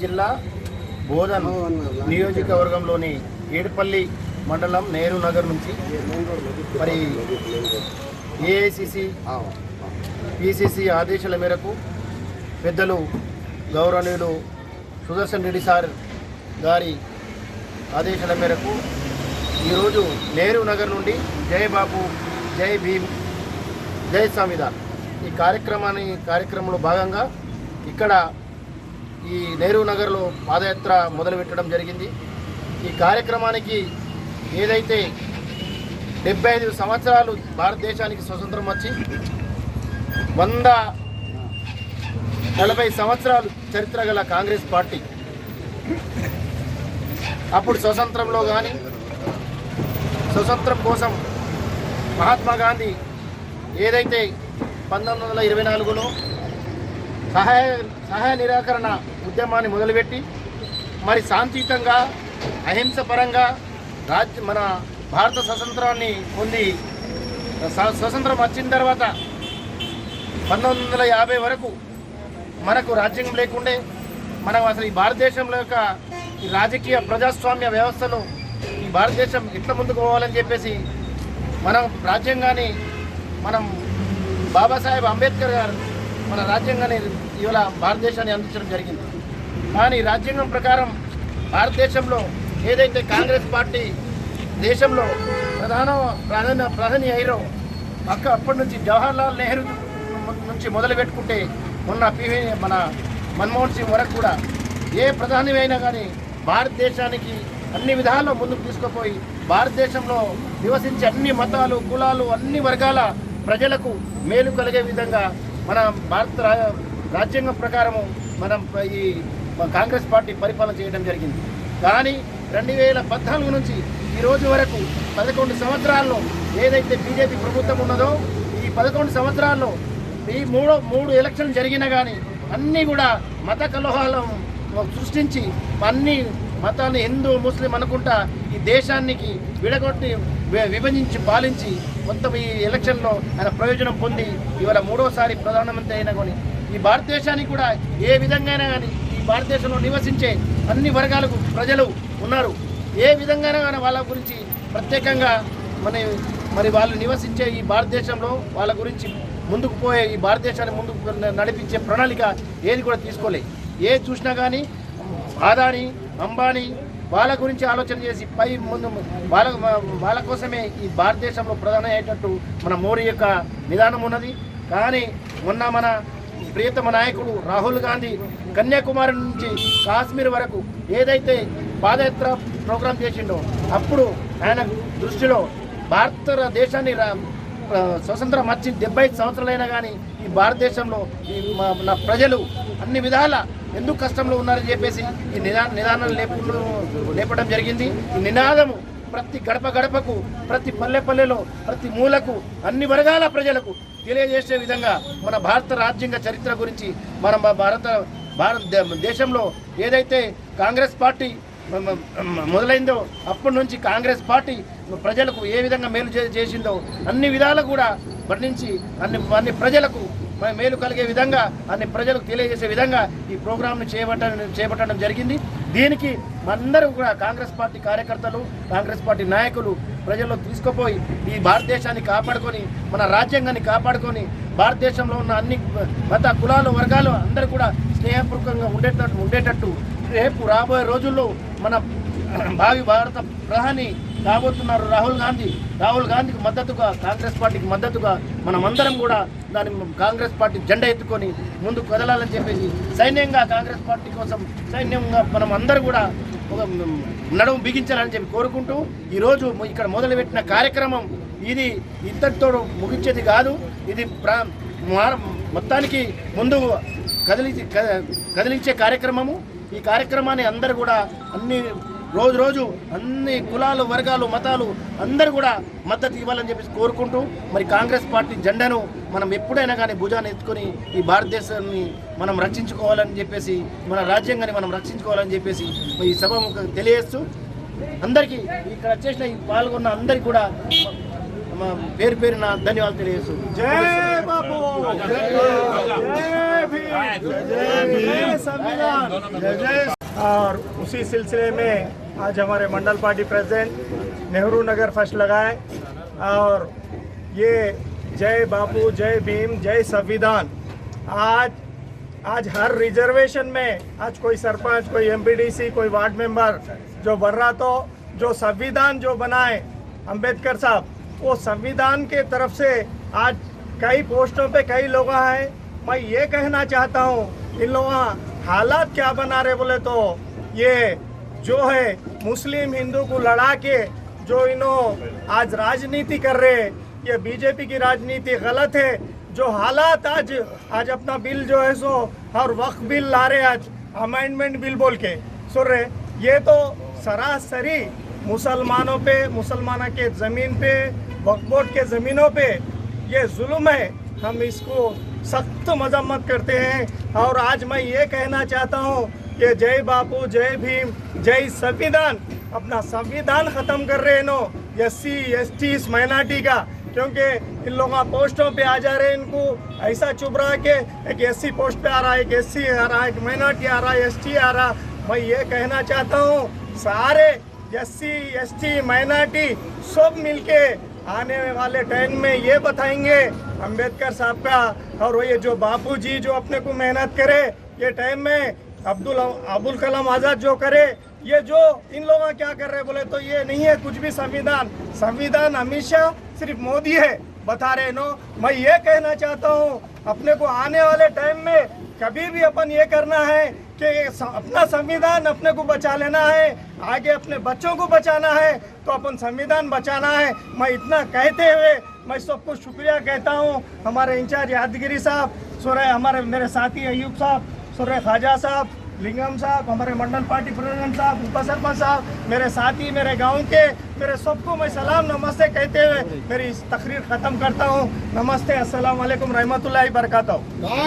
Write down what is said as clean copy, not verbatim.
జిల్లా బోధన్ నియోజకవర్గంలోని ఏడుపల్లి మండలం నెహ్రూ నగర్ నుంచి మరి ఏఐసిసి పిసిసి ఆదేశాల మేరకు పెద్దలు గౌరవనీయులు సుదర్శన్ రెడ్డి సార్ గారి ఆదేశాల మేరకు ఈరోజు నెహ్రూ నగర్ నుండి జై బాపు జై భీమ్ జై సంవిధాన్ ఈ కార్యక్రమంలో భాగంగా ఇక్కడ ఈ నెహ్రూ నగర్లో పాదయాత్ర మొదలుపెట్టడం జరిగింది. ఈ కార్యక్రమానికి ఏదైతే 75 సంవత్సరాలు భారతదేశానికి స్వతంత్రం వచ్చి 140 సంవత్సరాలు చరిత్ర గల కాంగ్రెస్ పార్టీ అప్పుడు స్వతంత్రంలో కానీ స్వతంత్రం కోసం మహాత్మా గాంధీ ఏదైతే 1924లో సహాయ నిరాకరణ ఉద్యమాన్ని మొదలుపెట్టి మరి శాంతియుతంగా అహింసపరంగా మన భారత స్వతంత్రాన్ని పొంది స్వతంత్రం వచ్చిన తర్వాత 1950 వరకు మనకు రాజ్యాంగం లేకుండే మనం అసలు ఈ భారతదేశంలో యొక్క ఈ రాజకీయ ప్రజాస్వామ్య వ్యవస్థలో ఈ భారతదేశం ఎట్లా ముందుకు పోవాలని చెప్పేసి మనం రాజ్యాంగాన్ని మనం బాబాసాహెబ్ అంబేద్కర్ గారు మన రాజ్యాంగాన్ని ఇవాళ భారతదేశాన్ని అందించడం జరిగింది. కానీ రాజ్యాంగం ప్రకారం భారతదేశంలో ఏదైతే కాంగ్రెస్ పార్టీ దేశంలో ప్రధాని అయ్యారో అప్పటి నుంచి జవహర్లాల్ నెహ్రూ నుంచి మొదలు పెట్టుకుంటే మన మన్మోహన్ సింగ్ వరకు కూడా ఏ ప్రధాని అయినా కానీ భారతదేశానికి అన్ని విధాల్లో ముందుకు తీసుకుపోయి భారతదేశంలో నివసించే అన్ని మతాలు కులాలు అన్ని వర్గాల ప్రజలకు మేలు కలిగే విధంగా మన భారత రాజ్యాంగం ప్రకారము మనం ఈ కాంగ్రెస్ పార్టీ పరిపాలన చేయడం జరిగింది. కానీ 2014 నుంచి ఈ రోజు వరకు 11 సంవత్సరాల్లో ఏదైతే బీజేపీ ప్రభుత్వం ఉన్నదో ఈ 11 సంవత్సరాల్లో ఈ మూడు ఎలక్షన్లు జరిగినా కానీ అన్నీ కూడా మత కలహాలను సృష్టించి అన్ని మతాన్ని హిందూ ముస్లిం అనుకుంటా ఈ దేశానికి విడగొట్టి విభజించి పాలించి మొత్తం ఈ ఎలక్షన్లో ఆయన ప్రయోజనం పొంది ఇవాళ 3వసారి ప్రధానమంత్రి అయినా కానీ ఈ భారతదేశానికి కూడా ఏ విధంగా కానీ ఈ భారతదేశంలో నివసించే అన్ని వర్గాలకు ప్రజలు ఉన్నారు. ఏ విధంగా కానీ వాళ్ళ గురించి ప్రత్యేకంగా మరి వాళ్ళు నివసించే ఈ భారతదేశంలో వాళ్ళ గురించి ముందుకు పోయే ఈ భారతదేశాన్ని ముందుకు నడిపించే ప్రణాళిక ఏది కూడా తీసుకోలేదు. ఏది చూసినా కానీ అదానీ అంబానీ వాళ్ళ గురించి ఆలోచన చేసి ముందు వాళ్ళ కోసమే ఈ భారతదేశంలో ప్రధాన అయ్యేటట్టు మన మోడీ యొక్క విధానం ఉన్నది. కానీ మొన్న మన ప్రియతమ నాయకుడు రాహుల్ గాంధీ కన్యాకుమారి నుంచి కాశ్మీర్ వరకు ఏదైతే పాదయాత్ర ప్రోగ్రాం చేసిండో అప్పుడు ఆయన దృష్టిలో భారతదేశాన్ని స్వతంత్రం వచ్చి 75 సంవత్సరాలైనా కానీ ఈ భారతదేశంలో మన ప్రజలు అన్ని విధాల ఎందుకు కష్టంలో ఉన్నారని చెప్పేసి ఈ నిదానాలు లేపడం జరిగింది. ఈ నినాదము ప్రతి గడపకు ప్రతి పల్లెలో ప్రతి మూలకు అన్ని వర్గాల ప్రజలకు తెలియజేసే విధంగా మన భారత రాజ్యాంగ చరిత్ర గురించి మనం భారతదేశంలో ఏదైతే కాంగ్రెస్ పార్టీ మొదలైందో అప్పటి నుంచి కాంగ్రెస్ పార్టీ ప్రజలకు ఏ విధంగా మేలు చేసిందో అన్ని విధాలు కూడా వర్ణించి అన్ని ప్రజలకు మేలు కలిగే విధంగా అన్ని ప్రజలకు తెలియజేసే విధంగా ఈ ప్రోగ్రాంను చేపట్టడం జరిగింది. దీనికి అందరూ కూడా కాంగ్రెస్ పార్టీ కార్యకర్తలు కాంగ్రెస్ పార్టీ నాయకులు ప్రజల్లో తీసుకుపోయి ఈ భారతదేశాన్ని కాపాడుకొని మన రాజ్యాంగాన్ని కాపాడుకొని భారతదేశంలో ఉన్న అన్ని మత కులాలు వర్గాలు అందరూ కూడా స్నేహపూర్వకంగా ఉండేటట్టు రేపు రాబోయే రోజుల్లో మన భావి భారత ప్రధాని కాబోతున్నారు రాహుల్ గాంధీకి మద్దతుగా కాంగ్రెస్ పార్టీకి మద్దతుగా మనమందరం కూడా కాంగ్రెస్ పార్టీ జెండా ఎత్తుకొని ముందుకు కదలాలని చెప్పేసి సైన్యంగా కాంగ్రెస్ పార్టీ కోసం సైన్యంగా మనం అందరూ కూడా ఒక నడుము బిగించాలని చెప్పి కోరుకుంటూ ఈరోజు ఇక్కడ మొదలుపెట్టిన కార్యక్రమం ఇది ఇంతటితో ముగించేది కాదు. ఇది మొత్తానికి ముందు కదిలించే కార్యక్రమము. ఈ కార్యక్రమాన్ని అందరూ కూడా రోజు అన్ని కులాలు వర్గాలు మతాలు అందరూ కూడా మద్దతు ఇవ్వాలని చెప్పేసి కోరుకుంటూ మరి కాంగ్రెస్ పార్టీ జెండాను మనం ఎప్పుడైనా కానీ భుజాన్ని ఎత్తుకొని ఈ భారతదేశాన్ని మనం రక్షించుకోవాలని చెప్పేసి మన రాజ్యాంగాన్ని మనం రక్షించుకోవాలని చెప్పేసి ఈ సభ తెలియజేస్తూ అందరికీ ఇక్కడ వచ్చేసిన పాల్గొన్న అందరికీ కూడా పేరు పేరున ధన్యవాదాలు తెలియజేస్తూ. बापू, जय भीम, जय संविधान। और उसी सिलसिले में आज हमारे मंडल party president Nehru Nagar first लगाए और ये जय बापू, जय भीम, जय संविधान। आज हर रिजर्वेशन में आज कोई सरपंच, कोई एमपीडीसी, कोई वार्ड मेंबर जो बन रहा, तो जो संविधान जो बनाए अंबेडकर साहब, वो संविधान के तरफ से आज कई पोस्टों पे कई लोग हैं। मैं ये कहना चाहता हूँ, इन लोगों हालात क्या बना रहे बोले तो ये जो है मुस्लिम हिंदू को लड़ा के जो आज राजनीति कर रहे, ये बीजेपी की राजनीति गलत है। जो हालात आज अपना बिल जो है सो और वक्फ बिल ला रहे, आज अमेंडमेंट बिल बोल के सुन रहे, ये तो सरासरी मुसलमानों पे, मुसलमानों के ज़मीन पे, वक्फ बोर्ड के ज़मीनों पे ये जुल्म है। हम इसको सख्त मजम्मत करते हैं। और आज मैं ये कहना चाहता हूँ कि जय बापू, जय भीम, जय संविधान। अपना संविधान ख़त्म कर रहे हैं नो SC ST इस माइनॉरिटी का, क्योंकि इन लोगों पोस्टों पे आ जा रहे हैं, इनको ऐसा चुभ रहा है कि एक SC पोस्ट पे आ रहा है, एक SC आ रहा है, एक माइनॉरिटी आ रहा है, ST आ रहा। मैं ये कहना चाहता हूँ सारे SC ST माइनॉरिटी सब मिलके आने वाले टाइम में ये बताएंगे अंबेडकर साहब का, और ये जो बापू जी जो अपने को मेहनत करे, ये टाइम में अब्दुल कलाम आज़ाद जो करे, ये जो इन लोग क्या कर रहे बोले तो ये नहीं है कुछ भी। संविधान हमेशा सिर्फ मोदी है बता रहे नो। मैं ये कहना चाहता हूँ अपने को आने वाले टाइम में कभी भी अपन ये करना है कि अपना संविधान अपने को बचा लेना है, आगे अपने बच्चों को बचाना है, तो अपन संविधान बचाना है। मैं इतना कहते हुए मैं सबको शुक्रिया कहता हूँ। हमारे इंचार्ज यादगिरी साहब, हमारे मेरे साथी अयूब साहब, ख्वाजा साहब, लिंगम साहब, हमारे मंडल पार्टी प्रेसिडेंट साहब, उप सरपंच साहब, मेरे साथी, मेरे गांव के, मेरे सबको मैं सलाम नमस्ते कहते हुए मेरी तकरीर ख़त्म करता हूँ। नमस्ते, अस्सलाम वालेकुम रहमतुल्लाहि बरकातहू।